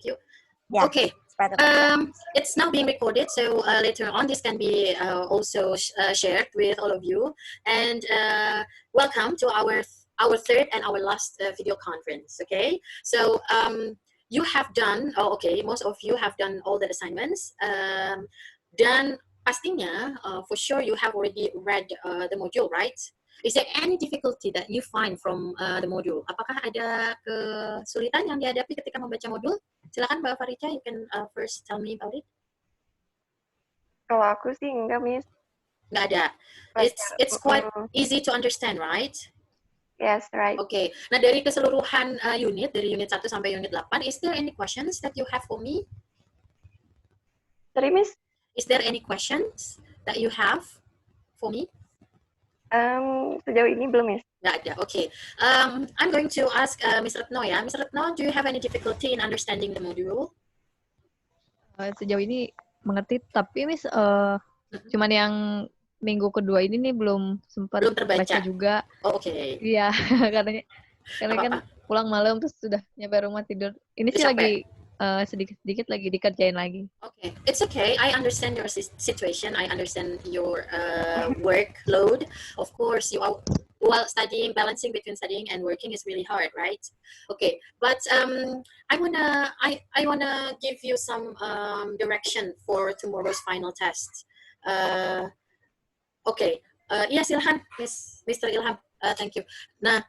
Thank you. Yeah. Okay. It's now being recorded, so later on this can be also shared with all of you. And welcome to our third and our last video conference. Okay, so you have done. Most of you have done all the assignments. Dan pastinya, for sure you have already read the module, right? Is there any difficulty that you find from the module? Apakah ada kesulitan yang dihadapi ketika membaca modul? Silakan Mbak Farica, you can first tell me about it. Kalau aku sih enggak, Miss. Nggak ada. It's quite easy to understand, right? Yes, right. Okay. Nah, dari keseluruhan unit, dari unit 1 sampai unit 8, is there any questions that you have for me? Sorry, Miss. Is there any questions that you have for me? Sejauh ini belum, Miss. Nggak ada, okay. I'm going to ask Ms. Retno ya. Ms. Retno, do you have any difficulty in understanding the module? Sejauh ini mengerti, tapi Miss, cuman yang minggu kedua ini nih belum sempat baca juga. Oh, oke. Okay. Iya, karena kan pulang malam terus sudah nyampe rumah tidur. Ini sih lagi sedikit-sedikit lagi dikerjain lagi. Okay, it's okay. I understand your situation. I understand your workload. Of course, you are while studying, balancing between studying and working is really hard, right? Okay, but I wanna give you some direction for tomorrow's final test. Okay, yeah, silahkan, Mr. Ilham. Thank you. Nah,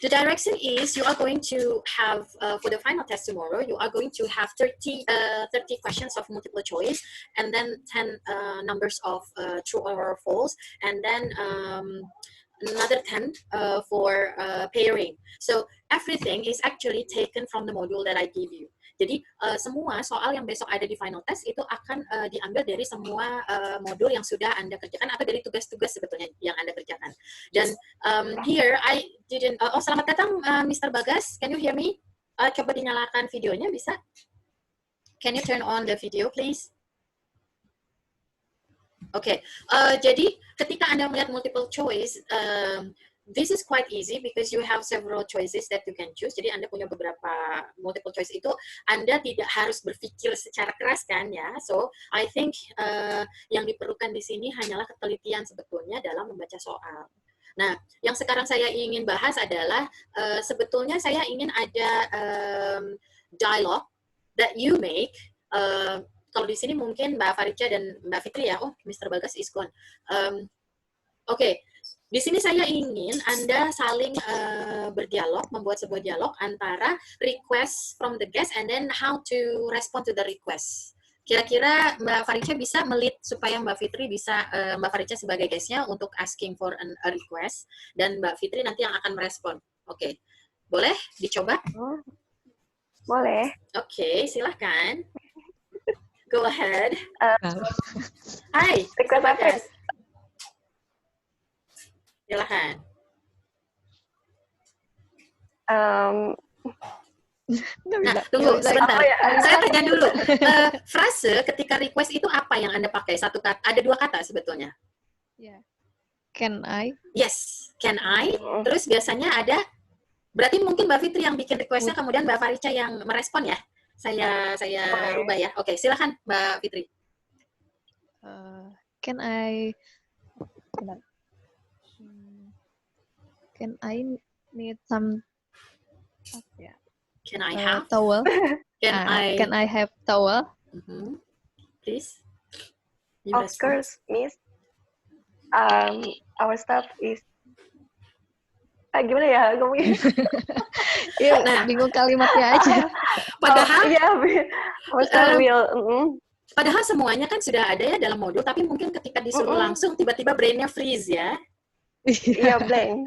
the direction is you are going to have, for the final test tomorrow, you are going to have 30 questions of multiple choice, and then 10 numbers of true or false, and then another 10 for pairing. So everything is actually taken from the module that I give you. Jadi semua soal yang besok ada di final test itu akan diambil dari semua modul yang sudah Anda kerjakan atau dari tugas-tugas sebetulnya yang Anda kerjakan. Dan here I didn't. Selamat datang Mr. Bagas. Can you hear me? Coba dinyalakan videonya, bisa? Can you turn on the video, please? Oke. Jadi ketika Anda melihat multiple choice, this is quite easy because you have several choices that you can choose. Jadi Anda punya beberapa multiple choice itu, Anda tidak harus berpikir secara keras kan ya. So I think yang diperlukan di sini hanyalah ketelitian sebetulnya dalam membaca soal. Nah, yang sekarang saya ingin bahas adalah sebetulnya saya ingin ada dialogue that you make. Kalau di sini mungkin Mbak Farica dan Mbak Fitri ya. Oh, Mr. Bagas is gone. Oke. Di sini saya ingin Anda saling berdialog, membuat sebuah dialog antara request from the guest and then how to respond to the request. Kira-kira Mbak Farica bisa melit supaya Mbak Fitri bisa, Mbak Farica sebagai guestnya untuk asking for a request, dan Mbak Fitri nanti yang akan merespon. Oke, boleh dicoba? Boleh. Oke, silahkan. Go ahead. Hai, request apa? Silahkan. Nah, tunggu sebentar. Saya tanya dulu. Frase ketika request itu apa yang Anda pakai? Satu kata, ada dua kata sebetulnya. Yeah. Can I? Yes, can I? Terus biasanya ada, berarti mungkin Mbak Fitri yang bikin requestnya, kemudian Mbak Farica yang merespon ya. Saya rubah ya. Oke, silakan Mbak Fitri. Can I? Can I need some? Can I have towel? Can I have towel? Please. Of course, Miss. Our staff is. Gimana ya ngomongnya? Nah, bingung kalimatnya aja. Padahal our staff will. Padahal semuanya kan sudah ada ya dalam modul, tapi mungkin ketika disuruh langsung tiba-tiba brainnya freeze ya. Iya, blank.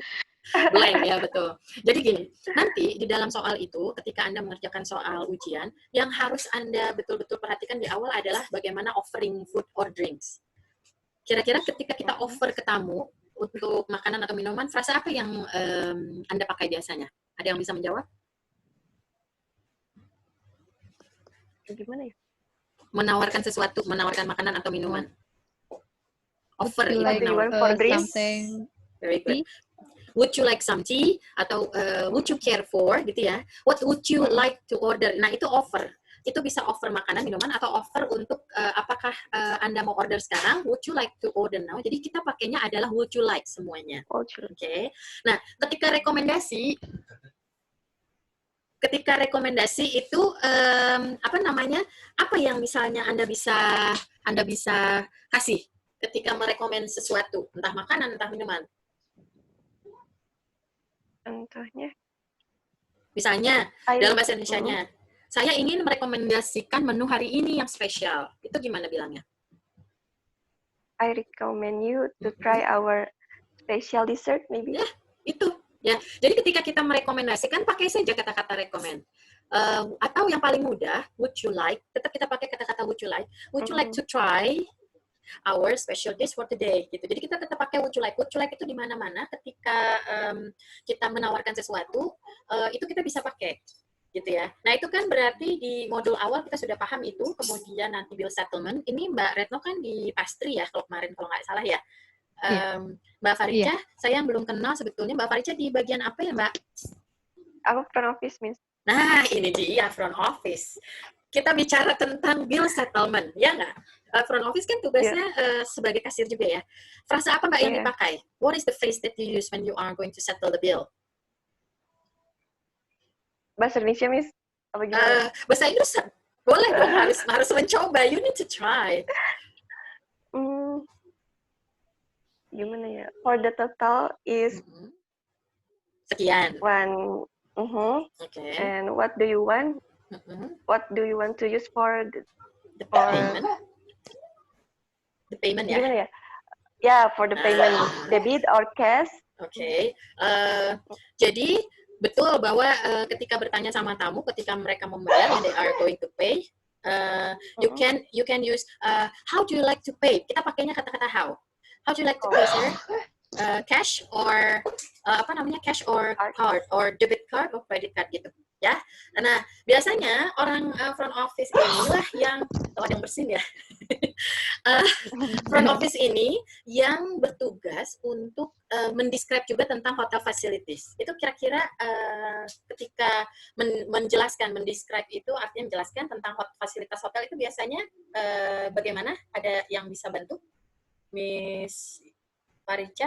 Blank ya, betul. Jadi gini, nanti di dalam soal itu ketika Anda mengerjakan soal ujian, yang harus Anda betul-betul perhatikan di awal adalah bagaimana offering food or drinks. Kira-kira ketika kita offer ke tamu untuk makanan atau minuman, frasa apa yang Anda pakai biasanya? Ada yang bisa menjawab? Gimana ya? Menawarkan sesuatu, menawarkan makanan atau minuman. Offer, like for drinks. Something. Very good. would you like some tea atau would you care for gitu ya. What would you like to order? Nah itu offer. Itu bisa offer makanan, minuman, atau offer untuk apakah Anda mau order sekarang, would you like to order now. Jadi kita pakainya adalah would you like semuanya. Oke. Nah, ketika rekomendasi itu apa yang misalnya Anda bisa kasih ketika merekomend sesuatu, entah makanan, entah minuman. Contohnya? Misalnya, dalam bahasa Indonesianya, saya ingin merekomendasikan menu hari ini yang spesial. Itu gimana bilangnya? I recommend you to try our special dessert, maybe. Ya, itu. Ya, jadi ketika kita merekomendasikan, pakai saja kata-kata recommend. Atau yang paling mudah, would you like? Tetap kita pakai kata-kata would you like. Would you like to try our special dish for today? Gitu. Jadi kita tetap pakai would you like. Would you like itu di mana-mana ketika kita menawarkan sesuatu, itu kita bisa pakai. Gitu ya. Nah itu kan berarti di modul awal kita sudah paham itu, kemudian nanti bill settlement. Ini Mbak Retno kan di pastry ya, kalau kemarin kalau nggak salah ya. Mbak Farica, saya yang belum kenal sebetulnya. Mbak Farica di bagian apa ya Mbak? Aku front office, Miss. Nah ini dia front office. Kita bicara tentang bill settlement, ya nggak? Front office kan tugasnya sebagai kasir juga ya. Frasa apa Mbak yang dipakai? What is the phrase that you use when you are going to settle the bill? Bahasa Indonesia, Miss? Apa gimana? Bahasa Inggris boleh dong, harus mencoba. You need to try. Gimana ya? For the total is sekian. One. Okay. And what do you want? What do you want to use for the payment? The payment ya? Gimana ya? Yeah, for the payment, debit or cash. Okay. Jadi betul bahwa ketika bertanya sama tamu, ketika mereka membayar, when they are going to pay, you can use how do you like to pay? Kita pakainya kata-kata how. How do you like to pay, sir? Cash or cash or card or debit card or credit card gitu ya. Nah biasanya orang front office inilah yang ada yang bersin ya. Front office ini yang bertugas untuk mendescribe juga tentang hotel facilities. Itu kira-kira ketika mendescribe itu artinya menjelaskan tentang fasilitas hotel itu biasanya bagaimana? Ada yang bisa bantu? Miss Farica?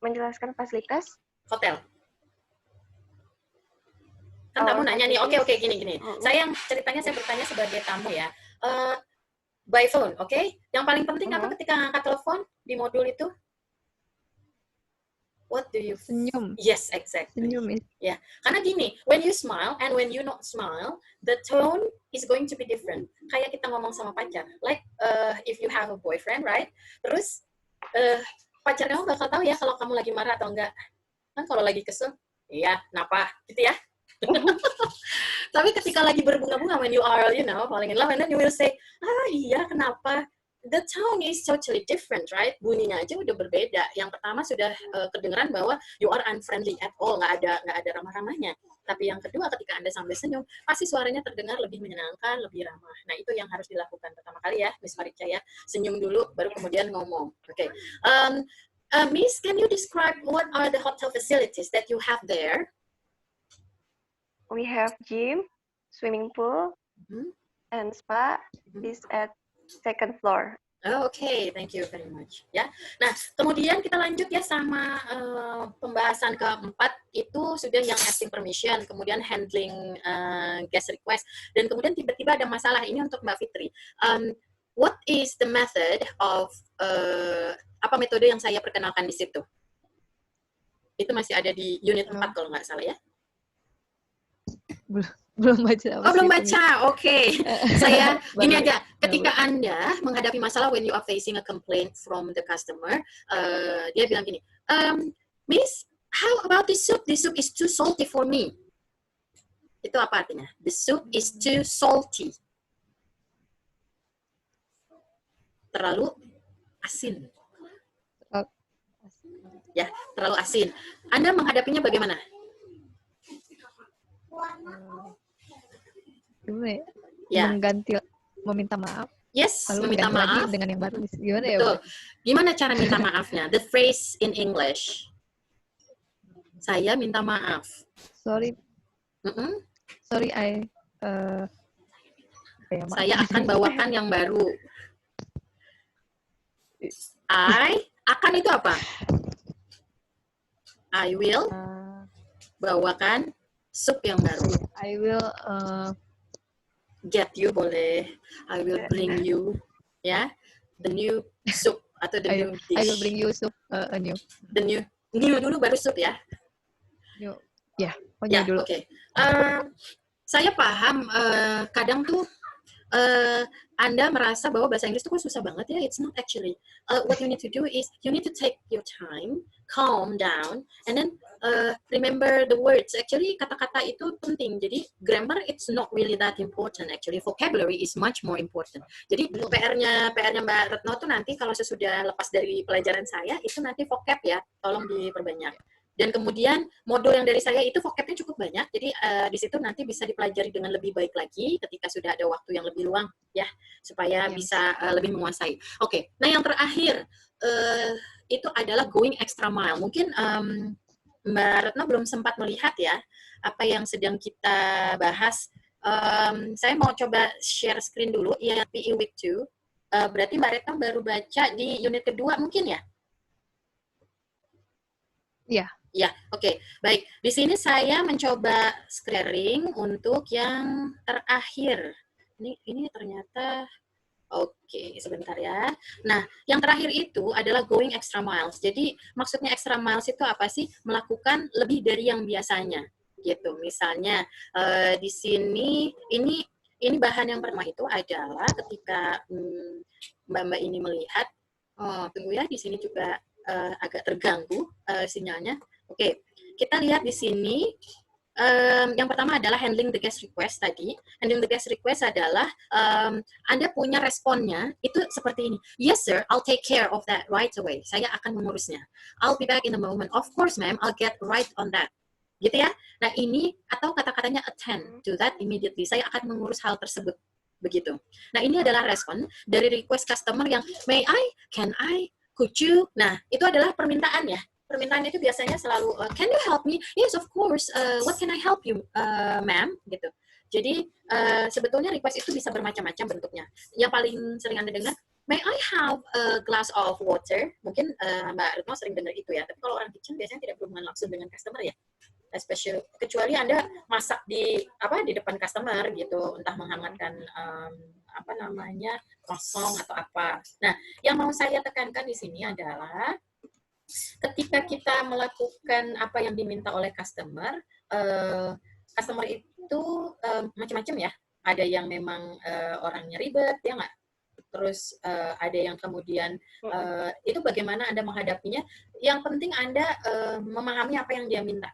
Menjelaskan fasilitas hotel. Kan tamu nanya nih, oke, gini. Saya bertanya sebagai tamu ya. By phone, oke? Yang paling penting apa ketika ngangkat telepon di modul itu? What do you... Senyum. Yes, exactly. Senyum. Ya, karena gini, when you smile and when you not smile, the tone is going to be different. Kayak kita ngomong sama pacar. Like, if you have a boyfriend, right? Terus, pacar kamu bakal tahu ya kalau kamu lagi marah atau enggak. Kan kalau lagi kesel, iya, kenapa? Gitu ya. Tapi ketika lagi berbunga-bunga, when you are, falling in love, and then you will say, iya, kenapa? The tone is totally different, right? Bunyinya aja udah berbeda. Yang pertama sudah kedengeran bahwa you are unfriendly at all, nggak ada ramah-ramahnya. Tapi yang kedua, ketika Anda sambil senyum, pasti suaranya terdengar lebih menyenangkan, lebih ramah. Nah, itu yang harus dilakukan pertama kali ya, Miss Farica ya. Senyum dulu, baru kemudian ngomong. Oke. Miss, can you describe what are the hotel facilities that you have there? We have gym, swimming pool, and spa. Is at second floor. Okay, thank you very much. Ya, nah kemudian kita lanjut ya sama pembahasan keempat itu sudah yang asking permission, kemudian handling guest request, dan kemudian tiba-tiba ada masalah ini untuk Mbak Fitri. What is the method of apa metode yang saya perkenalkan di situ? Itu masih ada di unit 4 kalau nggak salah ya? Belum baca. Belum baca. Oke. Saya gini aja. Ketika Anda menghadapi masalah when you are facing a complaint from the customer, dia bilang gini, Miss, how about the soup? The soup is too salty for me. Itu apa artinya? The soup is too salty. Terlalu asin. Ya, terlalu asin. Anda menghadapinya bagaimana? Gimana ya? Meminta maaf. Yes, lalu meminta diganti lagi maaf. dengan yang baru. Gimana ya? Betul. Gimana cara minta maafnya? The phrase in English. Saya minta maaf. Sorry, Mm-mm. sorry, Saya akan bawakan yang baru. Akan itu apa? I will bawakan sup yang baru. I will Get you boleh. I will bring you, ya, the new soup atau the new dish. I will bring you soup new. The new dulu baru soup ya. New. Ya, oh Ya, dulu. oke. Saya paham kadang tuh Anda merasa bahwa bahasa Inggris itu kok susah banget ya. It's not actually. What you need to do is you need to take your time, calm down, and then remember the words. Actually kata-kata itu penting. Jadi grammar it's not really that important actually. Vocabulary is much more important. Jadi PR-nya Mbak Retno tuh nanti kalau sesudah lepas dari pelajaran saya itu nanti vocab ya, tolong diperbanyak. Dan kemudian modul yang dari saya itu vocabnya cukup banyak, jadi di situ nanti bisa dipelajari dengan lebih baik lagi ketika sudah ada waktu yang lebih luang ya, supaya bisa lebih menguasai. Oke, nah yang terakhir itu adalah going extra mile. Mungkin Mbak Retno belum sempat melihat ya apa yang sedang kita bahas. Saya mau coba share screen dulu, PE Week 2. Berarti Mbak Retno baru baca di unit kedua mungkin ya? Iya. Ya, oke. Baik. Di sini saya mencoba sharing untuk yang terakhir. Ini ternyata oke, sebentar ya. Nah, yang terakhir itu adalah going extra miles. Jadi, maksudnya extra miles itu apa sih? Melakukan lebih dari yang biasanya. Gitu. Misalnya di sini ini bahan yang pertama itu adalah ketika Mbak ini melihat tunggu ya, di sini juga agak terganggu sinyalnya. Oke, kita lihat di sini. Yang pertama adalah handling the guest request tadi. Handling the guest request adalah Anda punya responnya itu seperti ini. Yes sir, I'll take care of that right away. Saya akan mengurusnya. I'll be back in a moment. Of course ma'am, I'll get right on that. Gitu ya. Nah ini atau kata-katanya attend to that immediately. Saya akan mengurus hal tersebut. Begitu. Nah ini adalah respon dari request customer yang may I, can I, could you. Nah itu adalah permintaan ya. Permintaan itu biasanya selalu can you help me? Yes of course. What can I help you, ma'am? Gitu. Jadi sebetulnya request itu bisa bermacam-macam bentuknya. Yang paling sering Anda dengar, may I have a glass of water? Mungkin Mbak Retno sering dengar itu ya. Tapi kalau orang kitchen biasanya tidak berhubungan langsung dengan customer ya. Especially kecuali Anda masak di depan customer gitu, entah menghangatkan kosong atau apa. Nah, yang mau saya tekankan di sini adalah ketika kita melakukan apa yang diminta oleh customer, customer itu macam-macam ya. Ada yang memang orangnya ribet, ya nggak? Terus ada yang kemudian itu bagaimana Anda menghadapinya. Yang penting Anda memahami apa yang dia minta.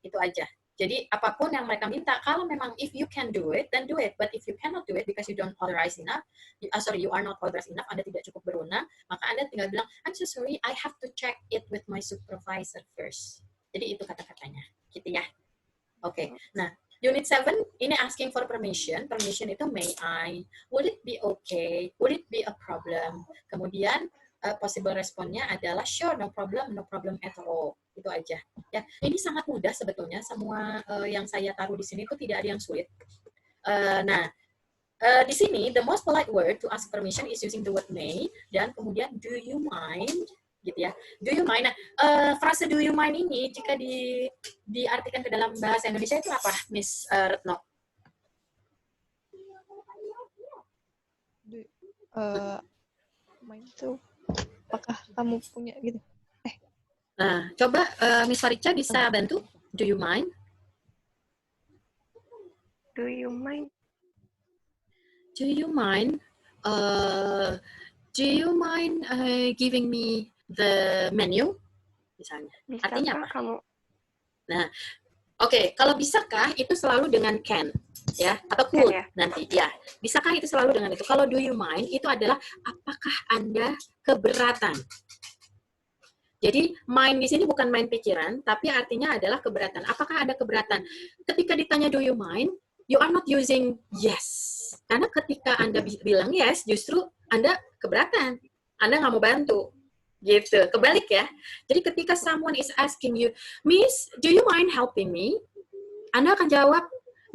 Itu aja. Jadi apapun yang mereka minta, kalau memang if you can do it, then do it. But if you cannot do it because you don't authorize enough, you are not authorized enough, Anda tidak cukup berwenang, maka Anda tinggal bilang, I'm so sorry, I have to check it with my supervisor first. Jadi itu kata-katanya, gitu ya. Oke. Nah, Unit 7, ini asking for permission. Permission itu may I, would it be okay, would it be a problem. Kemudian possible responnya adalah sure, no problem at all. Itu aja. Ya, ini sangat mudah sebetulnya. Semua yang saya taruh di sini itu tidak ada yang sulit. Di sini the most polite word to ask permission is using the word may, dan kemudian do you mind, gitu ya. Do you mind? Nah, frase do you mind ini jika diartikan ke dalam bahasa Indonesia itu apa, Miss Retno? Mind tuh apakah kamu punya gitu? Nah, coba Miss Farica bisa bantu. Do you mind? Do you mind? Do you mind? Do you mind giving me the menu? Misalnya. Bisakah Artinya apa? kamu? Nah, oke. Kalau bisakah itu selalu dengan can, ya, atau could ya? nanti, ya. Bisakah itu selalu dengan itu? Kalau do you mind itu adalah apakah Anda keberatan? Jadi mind di sini bukan mind pikiran, tapi artinya adalah keberatan. Apakah ada keberatan? Ketika ditanya do you mind, you are not using yes. Karena ketika Anda bilang yes, justru Anda keberatan. Anda nggak mau bantu. Gitu. Kebalik ya. Jadi ketika someone is asking you, Miss, do you mind helping me? Anda akan jawab,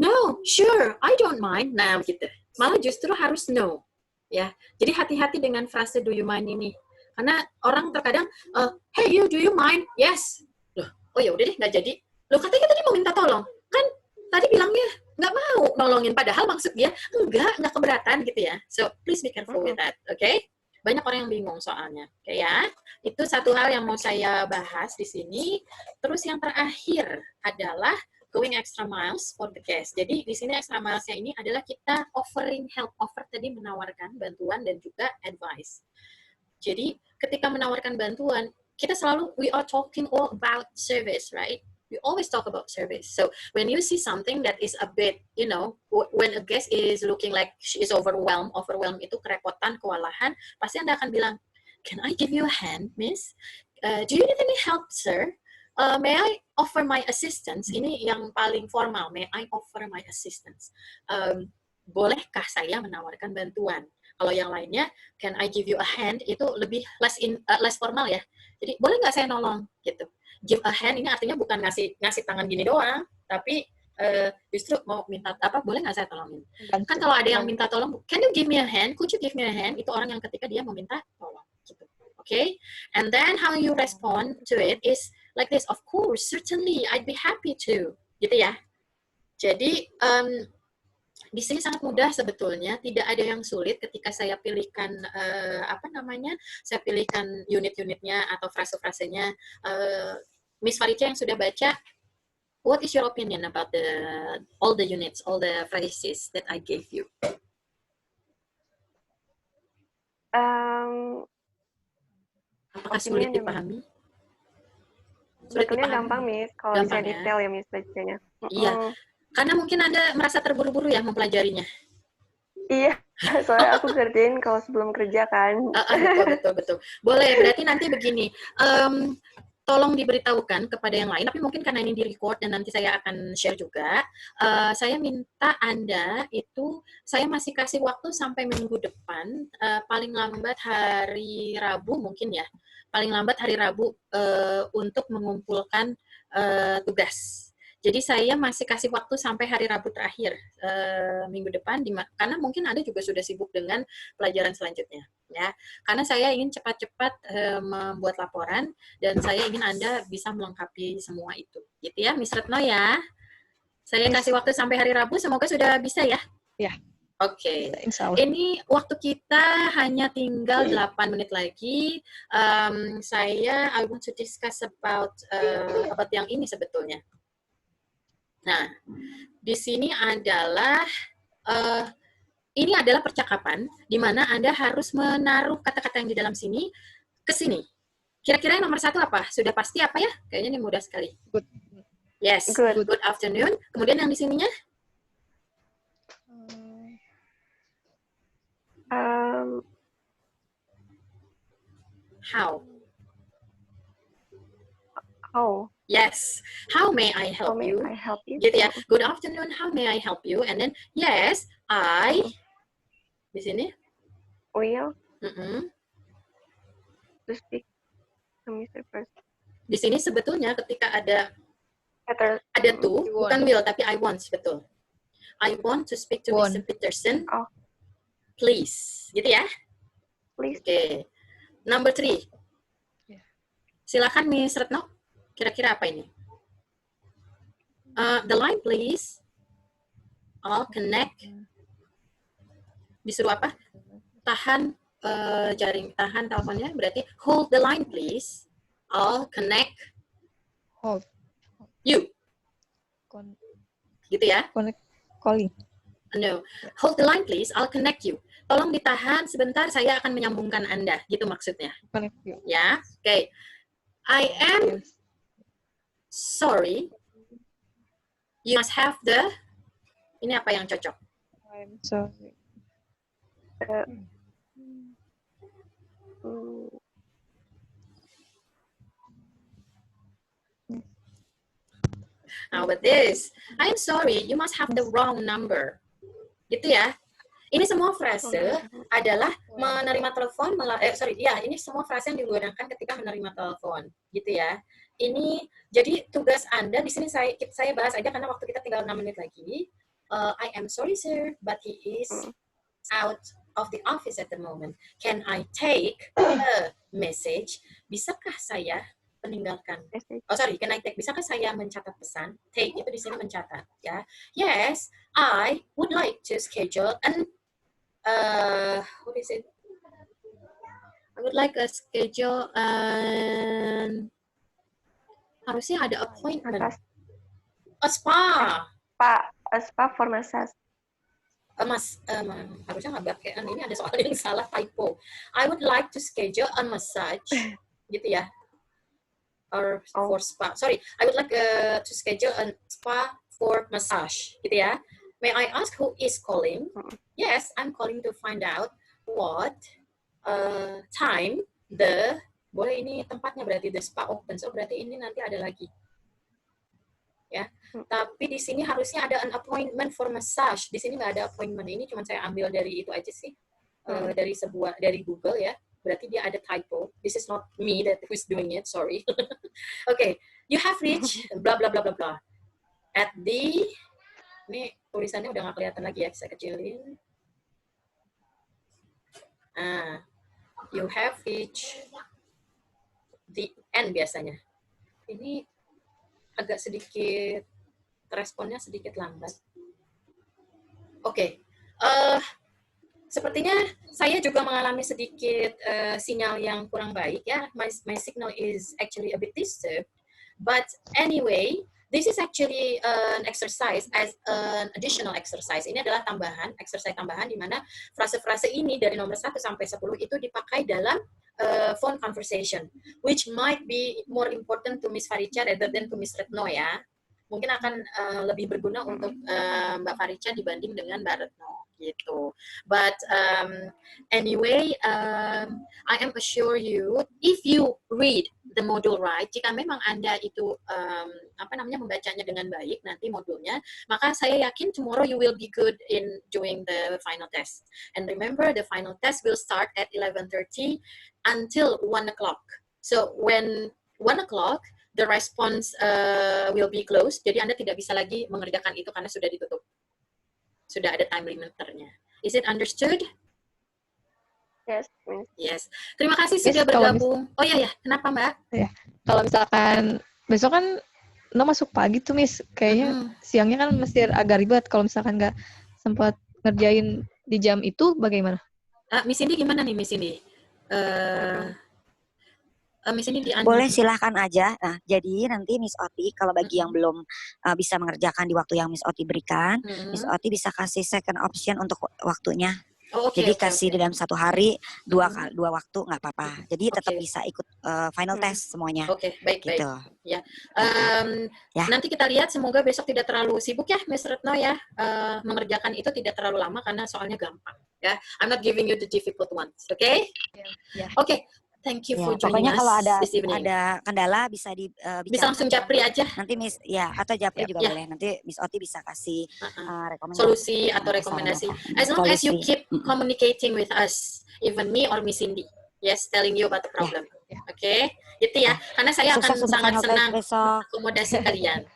no, sure, I don't mind. Nah, gitu. Malah justru harus no. Ya. Jadi hati-hati dengan frase do you mind ini. Karena orang terkadang, hey you, do you mind? Yes. Loh, oh ya udah deh, nggak jadi. Loh, katanya tadi mau minta tolong. Kan tadi bilangnya nggak mau nolongin, padahal maksud dia nggak keberatan gitu ya. So please be careful with that, oke? Okay? Banyak orang yang bingung soalnya, oke okay, ya. Itu satu hal yang mau saya bahas di sini. Terus yang terakhir adalah going extra miles for the guest. Jadi di sini extra miles-nya ini adalah kita offering help, offer tadi menawarkan bantuan dan juga advice. Jadi ketika menawarkan bantuan, kita selalu we are talking all about service, right? We always talk about service. So when you see something that is a bit, you know, when a guest is looking like she is overwhelmed itu kerepotan, kewalahan, pasti Anda akan bilang, can I give you a hand, miss? Do you need any help, sir? May I offer my assistance? Ini yang paling formal, may I offer my assistance? Bolehkah saya menawarkan bantuan? Kalau yang lainnya, can I give you a hand? Itu lebih less formal ya. Jadi boleh nggak saya nolong gitu. Give a hand ini artinya bukan ngasih tangan gini doang, tapi justru mau minta apa, boleh nggak saya tolongin? Kan kalau ada yang minta tolong, can you give me a hand? Could you give me a hand? Itu orang yang ketika dia meminta tolong gitu. Okay? And then how you respond to it is like this, of course, certainly, I'd be happy to. Gitu ya. Jadi di sini sangat mudah sebetulnya, tidak ada yang sulit ketika saya pilihkan saya pilihkan unit-unitnya atau frase-frasenya. Miss Farica yang sudah baca, what is your opinion about all the units, all the phrases that I gave you? Apakah sulit dipahami? Sebetulnya gampang, Miss, kalau bisa detail ya, Miss, bacanya. Iya. Karena mungkin Anda merasa terburu-buru ya mempelajarinya. Iya, soalnya aku kerjain kalau sebelum kerja kan. Betul. Boleh, berarti nanti begini. Tolong diberitahukan kepada yang lain, tapi mungkin karena ini di-record dan nanti saya akan share juga. Saya minta Anda itu, saya masih kasih waktu sampai minggu depan, paling lambat hari Rabu mungkin ya. Paling lambat hari Rabu untuk mengumpulkan tugas. Jadi saya masih kasih waktu sampai hari Rabu terakhir minggu depan, karena mungkin Anda juga sudah sibuk dengan pelajaran selanjutnya, ya. Karena saya ingin cepat-cepat membuat laporan dan saya ingin Anda bisa melengkapi semua itu, gitu ya, Miss Retno ya. Saya kasih waktu sampai hari Rabu, semoga sudah bisa ya. Ya. Oke. Ini waktu kita hanya tinggal 8 menit lagi. I want to discuss about yang ini sebetulnya. Nah, di sini adalah ini adalah percakapan di mana Anda harus menaruh kata-kata yang di dalam sini ke sini. Kira-kira yang nomor 1 apa? Sudah pasti apa ya? Kayaknya ini mudah sekali. Good. Yes. Good afternoon. Kemudian yang di sininya? How? Yes. How may I help you? Gitu ya. Good afternoon. How may I help you? And then yes, I. Di sini? Will. To speak to Mr. Person. Di sini sebetulnya ketika ada to, bukan will tapi I want, betul. I want to speak to Mr. Peterson. Please. Gitu ya? Please. Okay. Number 3. Silakan Miss Retno. Kira-kira apa ini? The line please. I'll connect. Disuruh apa? Tahan tahan teleponnya. Berarti hold the line please. I'll connect. Hold. You. Gitu ya? Calling. No. Hold the line please. I'll connect you. Tolong ditahan sebentar. Saya akan menyambungkan Anda. Gitu maksudnya. Connect you. Ya. Okay. I am sorry. You must have the. Ini apa yang cocok? I'm sorry. Now with this, I'm sorry. You must have the wrong number. Gitu ya. Ini semua frase adalah menerima telepon, ini semua frase yang digunakan ketika menerima telepon, gitu ya. Ini jadi tugas Anda di sini saya bahas aja karena waktu kita tinggal 6 menit lagi. I am sorry sir, but he is out of the office at the moment. Can I take a message? Bisakah saya meninggalkan? Bisakah saya mencatat pesan? Take itu di sini mencatat, ya. Yes, I would like to schedule an what is it? I would like a schedule harusnya ada appointment. A spa. A spa for massage. Harusnya nggak pakai ini, ada soal yang salah, typo. I would like to schedule a massage, gitu ya. Or for spa. Sorry, I would like to schedule a spa for massage, gitu ya. May I ask who is calling? Yes, I'm calling to find out what time boleh ini tempatnya berarti the spa open. So berarti ini nanti ada lagi. Ya, tapi di sini harusnya ada an appointment for massage. Di sini nggak ada appointment. Ini cuma saya ambil dari itu aja sih, dari Google ya. Berarti dia ada typo. This is not me that who's doing it. Sorry. Okay, you have reached blah blah blah blah blah. At the ini tulisannya udah nggak kelihatan lagi ya. Saya kecilin. You have reached the end biasanya. Ini agak sedikit responnya sedikit lambat. Oke. Sepertinya saya juga mengalami sedikit sinyal yang kurang baik ya. My signal is actually a bit disturbed. But anyway, this is actually an exercise as an additional exercise. Ini adalah exercise tambahan di mana frase-frase ini dari nomor 1 sampai 10 itu dipakai dalam phone conversation, which might be more important to Miss Faricha rather than to Miss Retno ya. Mungkin akan lebih berguna untuk Mbak Faricha dibanding dengan Mbak Retno gitu. But anyway, I am assure you, if you read the module right, jika memang Anda itu membacanya dengan baik nanti modulnya, maka saya yakin tomorrow you will be good in doing the final test. And remember, the final test will start at 11:30 until 1 o'clock. So when 1 o'clock, the response will be closed. Jadi Anda tidak bisa lagi mengerjakan itu karena sudah ditutup. Sudah ada time limiternya. Is it understood? Yes. Yes. Terima kasih sudah bergabung. Oh ya, kenapa Mbak? Ya, kalau misalkan besok kan no masuk pagi tuh Miss, kayaknya siangnya kan mesti agak ribet. Kalau misalkan nggak sempat ngerjain di jam itu, bagaimana? Miss Cindy gimana nih Miss Cindy? Miss Cindy boleh silahkan aja. Nah, jadi nanti Miss Oti kalau bagi yang belum bisa mengerjakan di waktu yang Miss Oti berikan, Miss Oti bisa kasih second option untuk waktunya. Jadi kasih dalam 1 hari 2 waktu nggak apa-apa. Jadi tetap bisa ikut final test semuanya. Baik. Ya. Nanti kita lihat, semoga besok tidak terlalu sibuk ya, Miss Retno ya. Mengerjakan itu tidak terlalu lama karena soalnya gampang. Ya, I'm not giving you the difficult ones, okay? Oke. Thank you for joining us. Pokoknya kalau this evening. ada kendala bisa bisa langsung japri aja. Nanti Miss atau japri juga boleh. Nanti Miss Oti bisa kasih rekomendasi. Solusi atau rekomendasi. As long as you keep communicating with us, even me or Miss Cindy. Yes, telling you about the problem. Okay? Gitu ya. Karena saya akan sangat senang akomodasi kalian.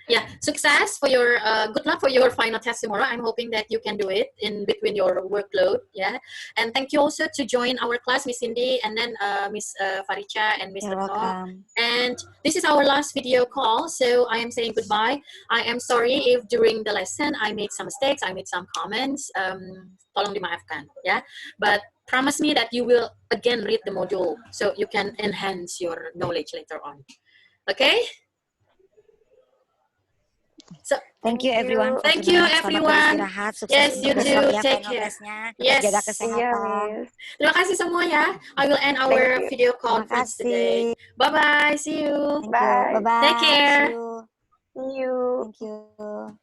Yeah, success for your good luck for your final test tomorrow. I'm hoping that you can do it in between your workload. Yeah, and thank you also to join our class, Miss Cindy, and then Miss Faricha and Miss Retno. And this is our last video call, so I am saying goodbye. I am sorry if during the lesson I made some mistakes, I made some comments. Tolong dimaafkan, ya. But promise me that you will again read the module so you can enhance your knowledge later on. Okay? So, thank you everyone. Thank you everyone. Yes, you too. Take care. Yes. Jaga kesehatan. Terima kasih semua ya. I will end our video conference today. Bye bye. See you. Bye. Bye. Take care. See you. Thank you.